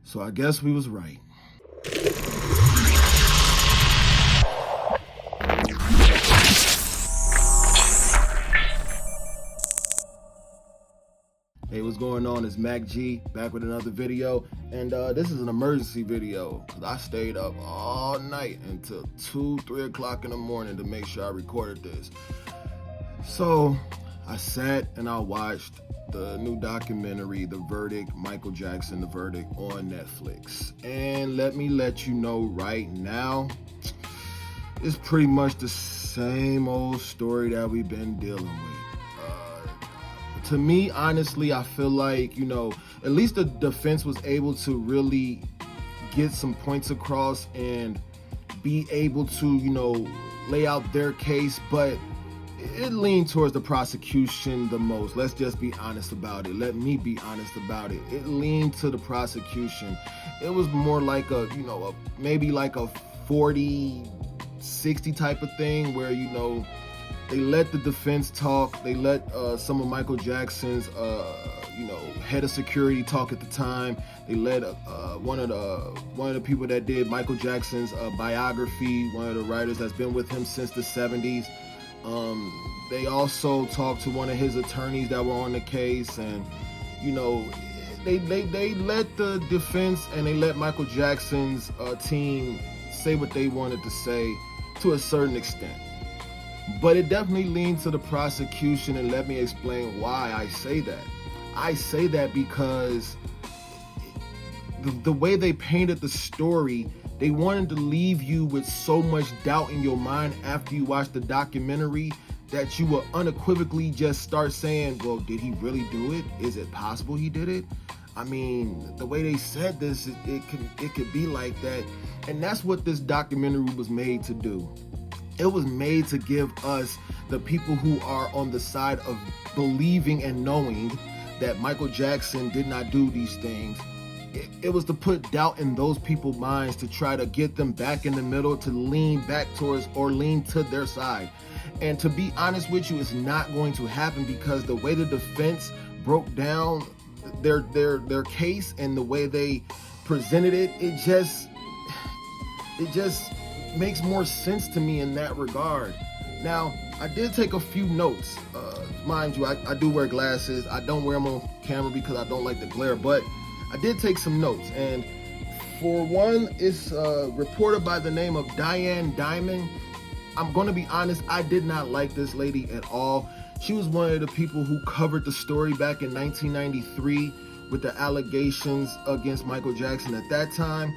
So I guess we was right. Hey, what's going on? It's Mac G back with another video, and this is an emergency video because I stayed up all night until 2-3 o'clock in the morning to make sure I recorded this. So I sat and I watched the new documentary, The Verdict, Michael Jackson, The Verdict, on Netflix. And let me let you know right now, it's pretty much the same old story that we've been dealing with. To me, honestly, I feel like, at least the defense was able to really get some points across and be able to, lay out their case, but it leaned towards the prosecution the most. Let's just be honest about it. Let me be honest about it. It leaned to the prosecution. It was more like maybe like a 40-60 type of thing where, they let the defense talk. They let some of Michael Jackson's, head of security talk at the time. They let one of the people that did Michael Jackson's biography, one of the writers that's been with him since the 70s. They also talked to one of his attorneys that were on the case, and they let the defense and they let Michael Jackson's team say what they wanted to say to a certain extent. But it definitely leans to the prosecution, and let me explain why I say that. I say that because the way they painted the story, they wanted to leave you with so much doubt in your mind after you watch the documentary that you will unequivocally just start saying, well, did he really do it? Is it possible he did it? I mean, the way they said this, it could be like that. And that's what this documentary was made to do. It was made to give us, the people who are on the side of believing and knowing that Michael Jackson did not do these things. It was to put doubt in those people's minds, to try to get them back in the middle, to lean back towards or lean to their side. And to be honest with you, it's not going to happen, because the way the defense broke down their case and the way they presented it, it just makes more sense to me in that regard. Now, I did take a few notes. Mind you, I do wear glasses. I don't wear them on camera because I don't like the glare, but I did take some notes. And for one, it's a reporter by the name of Diane Diamond. I'm going to be honest, I did not like this lady at all. She was one of the people who covered the story back in 1993 with the allegations against Michael Jackson at that time.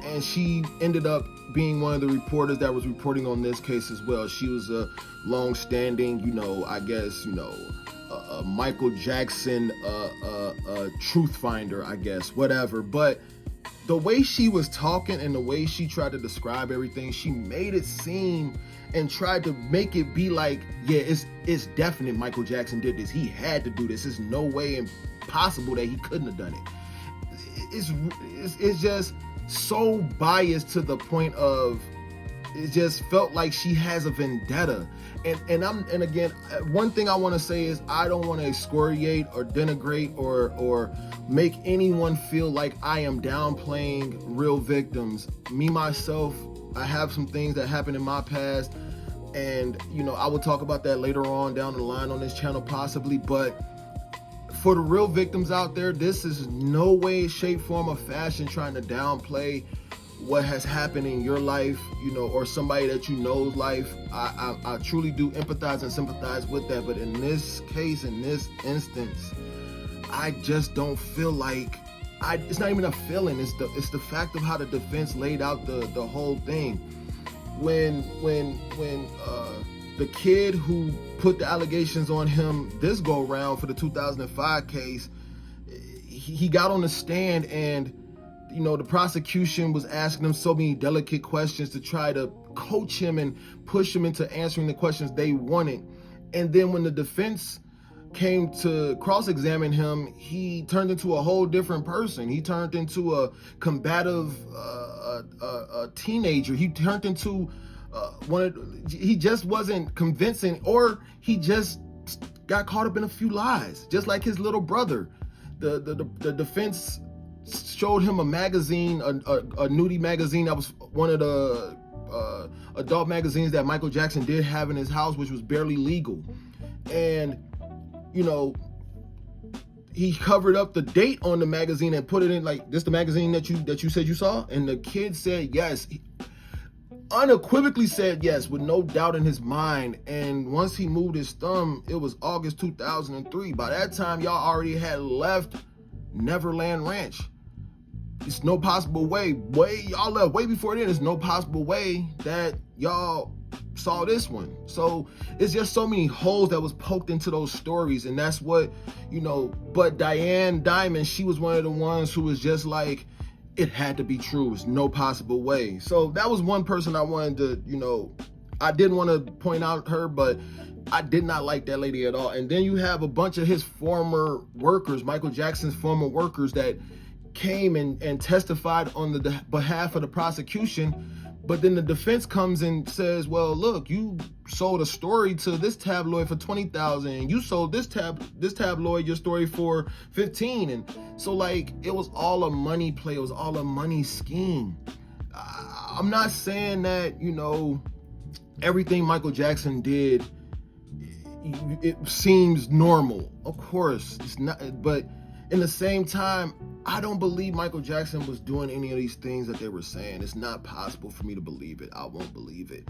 And she ended up being one of the reporters that was reporting on this case as well. She was a long-standing, Michael Jackson truth finder, I guess, whatever. But the way she was talking and the way she tried to describe everything, she made it seem and tried to make it be like, yeah, it's definite Michael Jackson did this. He had to do this. There's no way impossible that he couldn't have done it. It's just so biased to the point of, it just felt like she has a vendetta. And again, one thing I want to say is, I don't want to excoriate or denigrate or make anyone feel like I am downplaying real victims. Me, myself, I have some things that happened in my past, and I will talk about that later on down the line on this channel possibly. But for the real victims out there, this is no way, shape, form, or fashion trying to downplay what has happened in your life, or somebody that you know's life. I truly do empathize and sympathize with that. But in this case, in this instance, I just don't feel like, it's not even a feeling. It's the fact of how the defense laid out the whole thing. When the kid who put the allegations on him this go around for the 2005 case, he got on the stand, and the prosecution was asking him so many delicate questions to try to coach him and push him into answering the questions they wanted. And then when the defense came to cross-examine him, he turned into a whole different person. He turned into a combative teenager. He turned into he just wasn't convincing, or he just got caught up in a few lies, just like his little brother. The defense showed him a magazine, a nudie magazine that was one of the adult magazines that Michael Jackson did have in his house, which was barely legal. And, you know, he covered up the date on the magazine and put it in like, this the magazine that you said you saw? And the kid said yes. He unequivocally said yes with no doubt in his mind. And once he moved his thumb, it was August 2003. By that time, y'all already had left Neverland Ranch. It's no possible way y'all left way before then. There's no possible way that y'all saw this one. So it's just so many holes that was poked into those stories. And that's what, you know, but Diane Diamond, she was one of the ones who was just like, it had to be true. There's no possible way. So that was one person I wanted to, you know, I didn't want to point out her, but I did not like that lady at all. And then you have a bunch of his former workers, Michael Jackson's former workers, that came and testified on the behalf of the prosecution. But then the defense comes and says, well, look, you sold a story to this tabloid for $20,000, and you sold this tabloid your story for $15,000. And so, like, it was all a money play. It was all a money scheme. I'm not saying that, you know, everything Michael Jackson did, it seems normal. Of course, it's not. But in the same time, I don't believe Michael Jackson was doing any of these things that they were saying. It's not possible for me to believe it. I won't believe it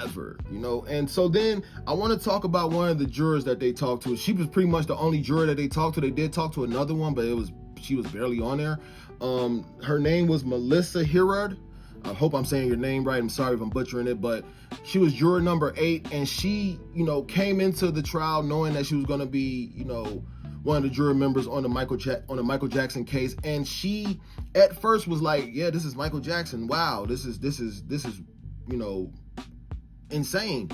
ever, you know? And so then I want to talk about one of the jurors that they talked to. She was pretty much the only juror that they talked to. They did talk to another one, but she was barely on there. Her name was Melissa Herard. I hope I'm saying your name right. I'm sorry if I'm butchering it, but she was juror number 8, and she, you know, came into the trial knowing that she was going to be, you know, one of the juror members on the Michael Jackson case. And she at first was like, yeah, this is Michael Jackson. Wow, this is, you know, insane.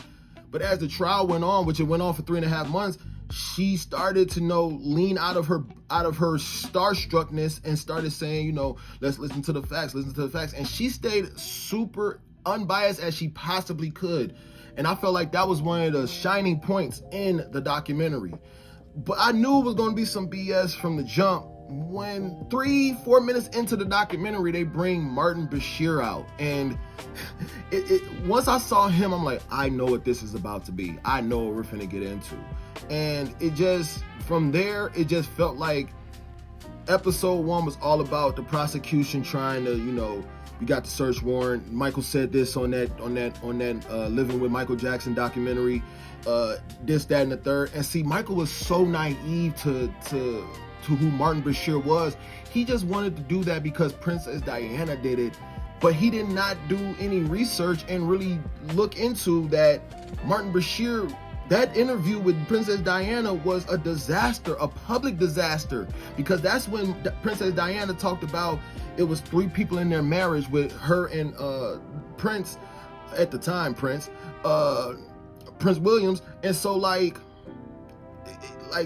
But as the trial went on, which it went on for 3.5 months, she started to lean out of her starstruckness and started saying, you know, let's listen to the facts. And she stayed super unbiased as she possibly could. And I felt like that was one of the shining points in the documentary. But I knew it was going to be some BS from the jump when 3-4 minutes into the documentary, they bring Martin Bashir out. And once I saw him, I'm like, I know what this is about to be. I know what we're finna get into. And it just, from there, it just felt like episode 1 was all about the prosecution trying to, you know, we got the search warrant. Michael said this on that Living with Michael Jackson documentary. This, that, and the third. And see, Michael was so naive to who Martin Bashir was. He just wanted to do that because Princess Diana did it, but he did not do any research and really look into that. Martin Bashir, that interview with Princess Diana was a disaster, a public disaster, because that's when Princess Diana talked about it was 3 people in their marriage with her and Prince at the time, Prince Williams. And so like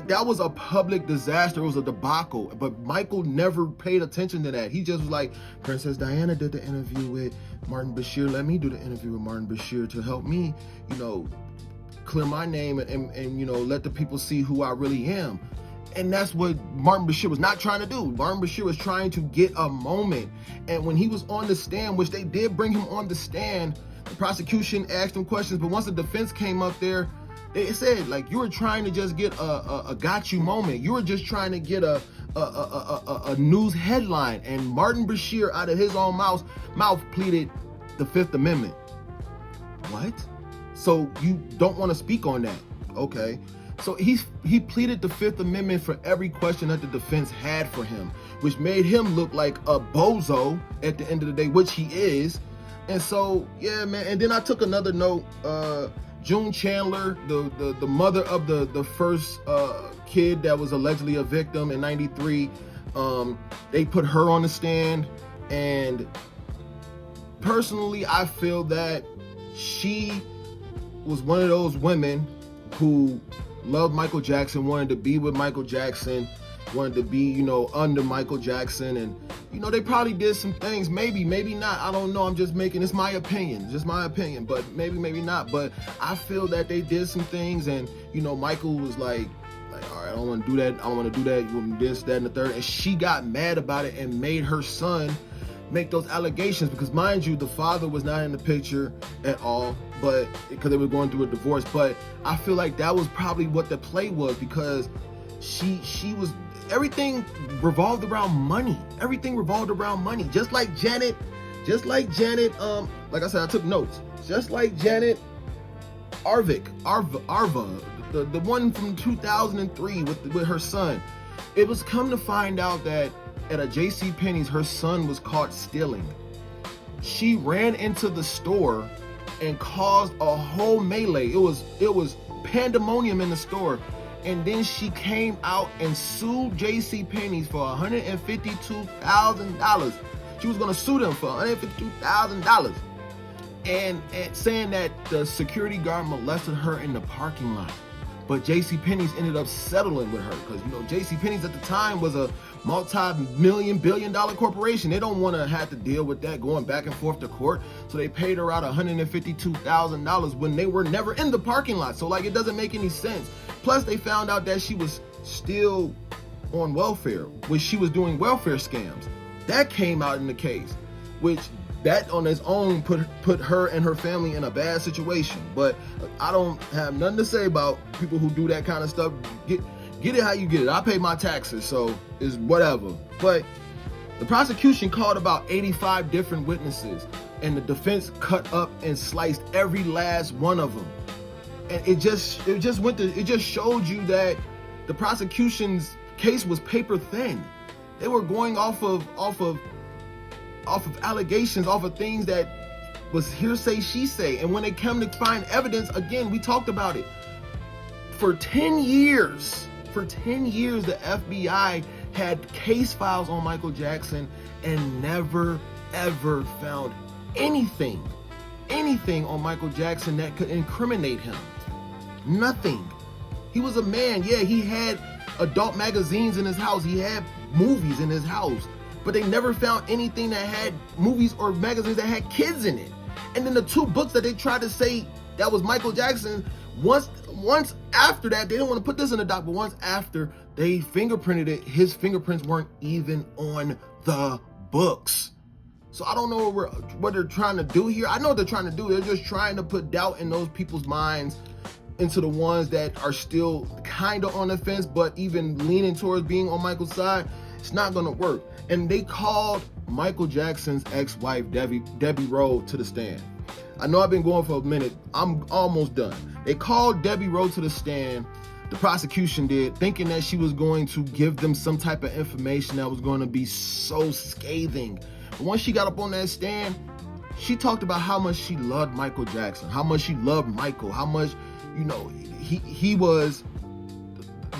that was a public disaster. It was a debacle. But Michael never paid attention to that. He just was like, Princess Diana did the interview with Martin Bashir. Let me do the interview with Martin Bashir to help me, you know, clear my name and you know, let the people see who I really am. And that's what Martin Bashir was not trying to do. Martin Bashir was trying to get a moment. And when he was on the stand, which they did bring him on the stand, the prosecution asked him questions. But once the defense came up there, they said, like, you were trying to just get a got you moment. You were just trying to get a news headline. And Martin Bashir, out of his own mouth pleaded the 5th Amendment. What? So you don't want to speak on that? Okay. So he pleaded the 5th Amendment for every question that the defense had for him, which made him look like a bozo at the end of the day, which he is. And so, yeah, man. And then I took another note. June Chandler, the mother of the first kid that was allegedly a victim in '93, they put her on the stand. And personally, I feel that she was one of those women who loved Michael Jackson, wanted to be with Michael Jackson, wanted to be, you know, under Michael Jackson. And, you know, they probably did some things, maybe not. I don't know. I'm just making, it's my opinion, but maybe not. But I feel that they did some things, and, you know, Michael was like, all I don't want to do that. I don't want to do that. You want this, that, and the third. And she got mad about it and made her son make those allegations, because mind you, the father was not in the picture at all, but because they were going through a divorce. But I feel like that was probably what the play was, because she was, everything revolved around money. Everything revolved around money. Just like Janet, like I said, I took notes. Just like Janet Arva, the one from 2003 with her son. It was come to find out that at a JCPenney's, her son was caught stealing. She ran into the store and caused a whole melee. It was pandemonium in the store. And then she came out and sued JCPenney's for $152,000. She was gonna sue them for $152,000. And saying that the security guard molested her in the parking lot. But JCPenney's ended up settling with her, because JCPenney's at the time was a multi-billion-dollar corporation. They don't want to have to deal with that going back and forth to court. So they paid her out $152,000 when they were never in the parking lot. So like, it doesn't make any sense. Plus they found out that she was still on welfare, which she was doing welfare scams. That came out in the case, which that on its own put her and her family in a bad situation. But I don't have nothing to say about people who do that kind of stuff. Get it how you get it. I pay my taxes, so it's whatever. But the prosecution called about 85 different witnesses, and the defense cut up and sliced every last one of them. And it just showed you that the prosecution's case was paper thin. They were going off of allegations, off of things that was hearsay, she say. And when they come to find evidence, again, we talked about it. For 10 years, the FBI had case files on Michael Jackson and never, ever found anything on Michael Jackson that could incriminate him. Nothing. He was a man. Yeah, he had adult magazines in his house. He had movies in his house. But they never found anything that had movies or magazines that had kids in it. And then the two books that they tried to say that was Michael Jackson, once after that, they didn't want to put this in the doc, but once after they fingerprinted it, his fingerprints weren't even on the books. So I don't know what they're trying to do here. I know what they're trying to do. They're just trying to put doubt in those people's minds into the ones that are still kind of on the fence, but even leaning towards being on Michael's side. It's not gonna work. And they called Michael Jackson's ex-wife, Debbie Rowe, to the stand. I know I've been going for a minute. I'm almost done. They called Debbie Rowe to the stand, the prosecution did, thinking that she was going to give them some type of information that was going to be so scathing. But once she got up on that stand, she talked about how much she loved Michael Jackson, how much she loved Michael, how much, he was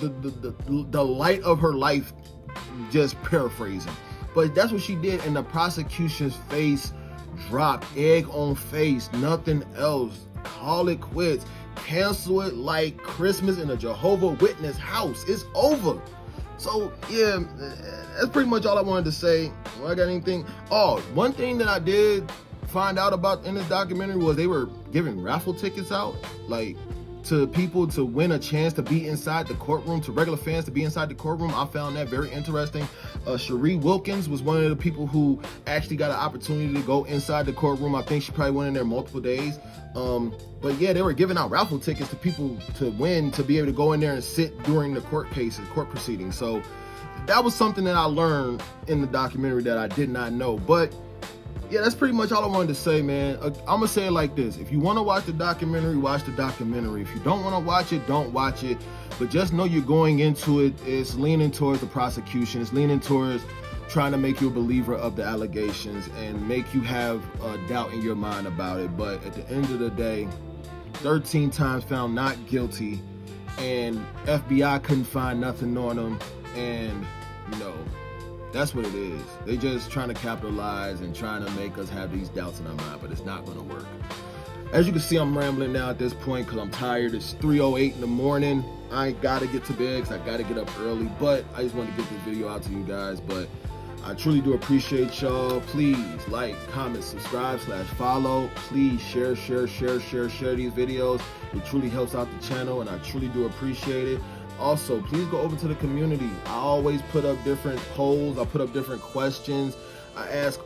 the light of her life, just paraphrasing. But that's what she did, and the prosecution's face dropped, egg on face, nothing else. Call it quits. Cancel it like Christmas in a Jehovah's Witness house. It's over. So yeah, that's pretty much all I wanted to say. I got anything? Oh, one thing that I did find out about in this documentary was they were giving raffle tickets out, like to people to win a chance to be inside the courtroom, to regular fans to be inside the courtroom. I found that very interesting. Cherie Wilkins was one of the people who actually got an opportunity to go inside the courtroom. I think she probably went in there multiple days. But yeah, they were giving out raffle tickets to people to win, to be able to go in there and sit during the court proceedings. So that was something that I learned in the documentary that I did not know. But yeah, that's pretty much all I wanted to say, man. I'm gonna say it like this: if you want to watch the documentary, watch the documentary. If you don't want to watch it, don't watch it. But just know you're going into it, it's leaning towards the prosecution. It's leaning towards trying to make you a believer of the allegations and make you have doubt in your mind about it. But at the end of the day, 13 times found not guilty, and FBI couldn't find nothing on them. And that's what it is. They just trying to capitalize and trying to make us have these doubts in our mind, but it's not going to work. As you can see, I'm rambling now at this point because I'm tired. It's 3:08 in the morning. I got to get to bed because I got to get up early, but I just wanted to get this video out to you guys. But I truly do appreciate y'all. Please like, comment, subscribe, /follow. Please share these videos. It truly helps out the channel, and I truly do appreciate it. Also, please go over to the community. I always put up different polls. I put up different questions. I ask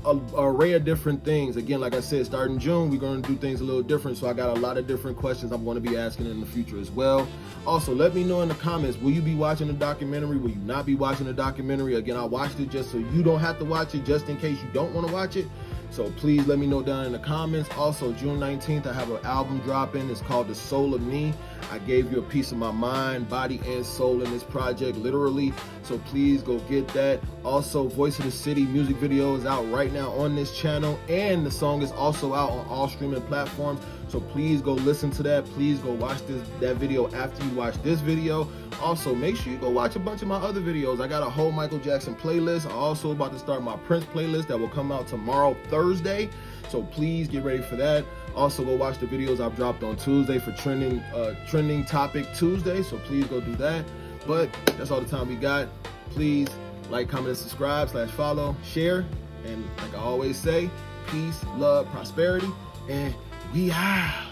an array of different things. Again, like I said, starting June, we're going to do things a little different. So I got a lot of different questions I'm going to be asking in the future as well. Also, let me know in the comments, will you be watching the documentary? Will you not be watching the documentary? Again, I watched it just so you don't have to watch it, just in case you don't want to watch it. So please let me know down in the comments. Also, June 19th, I have an album dropping. It's called The Soul of Me. I gave you a piece of my mind, body, and soul in this project, literally. So please go get that. Also, Voice of the City music video is out right now on this channel, and the song is also out on all streaming platforms. So please go listen to that. Please go watch that video after you watch this video. Also, make sure you go watch a bunch of my other videos. I got a whole Michael Jackson playlist. I'm also about to start my Prince playlist that will come out tomorrow, Thursday. So please get ready for that. Also, go watch the videos I've dropped on Tuesday for trending topic Tuesday. So please go do that. But that's all the time we got. Please like, comment, and subscribe, /follow, share. And like I always say, peace, love, prosperity, and we out.